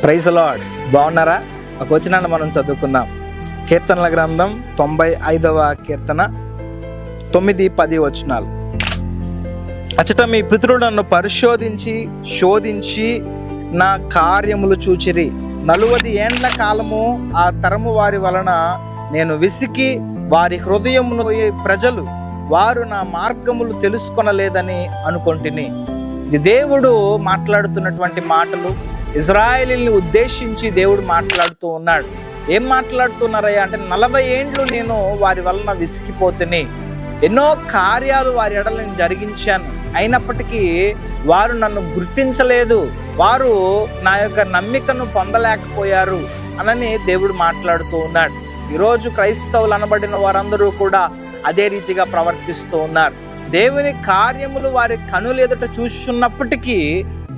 Praise the lord. బాగున్నారా? ఒక వచనాన్ని మనం చదువుకుందాం. కీర్తనల గ్రంథం 95వ కీర్తన 9-10 వచనాలు. అచ్చట మీ పితరుడు నన్ను పరిశోధించి శోధించి నా కార్యములు చూచిరి. 40 ఏండ్ల కాలము ఆ తరము వారి వలన నేను విసికి వారి హృదయమును ప్రజలు వారు నా మార్గములు తెలుసుకొనలేదని అనుకొంటిని. ఇది దేవుడు మాట్లాడుతున్నటువంటి మాటలు. ఇజ్రాయేలీని ఉద్దేశించి దేవుడు మాట్లాడుతూ ఉన్నాడు. ఏం మాట్లాడుతున్నారయ్యా అంటే 40 ఏండ్లు నేను వారి వలన విసిగిపోతుని, ఎన్నో కార్యాలు వారి ఎడల నేను జరిగించాను, అయినప్పటికీ వారు నన్ను గుర్తించలేదు, వారు నా యొక్క నమ్మికను పొందలేకపోయారు అని దేవుడు మాట్లాడుతూ ఉన్నాడు. ఈరోజు క్రైస్తవులు అనబడిన వారందరూ కూడా అదే రీతిగా ప్రవర్తిస్తూ ఉన్నారు. దేవుని కార్యములు వారి కనులు ఎదుట చూస్తున్నప్పటికీ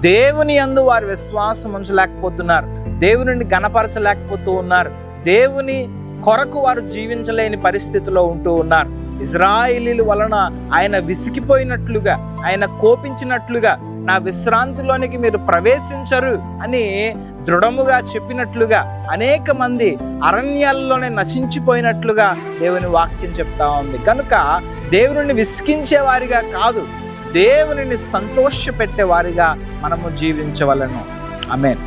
దేవుని యందు వారు విశ్వాసం ఉంచలేకపోతున్నారు, దేవుని గణపరచలేకపోతూ ఉన్నారు, దేవుని కొరకు వారు జీవించలేని పరిస్థితిలో ఉంటూ ఉన్నారు. ఇజ్రాయేలీల వలన ఆయన విసిగిపోయినట్లుగా, ఆయన కోపించినట్లుగా, నా విశ్రాంతిలోనికి మీరు ప్రవేశించరు అని దృఢముగా చెప్పినట్లుగా అనేక మంది అరణ్యాల్లోనే నశించిపోయినట్లుగా దేవుని వాక్యం చెప్తా ఉంది. కనుక దేవుని విసిగించే వారిగా కాదు, దేవునిని సంతోష పెట్టే వారిగా మనము జీవించవలను. ఆమేన్.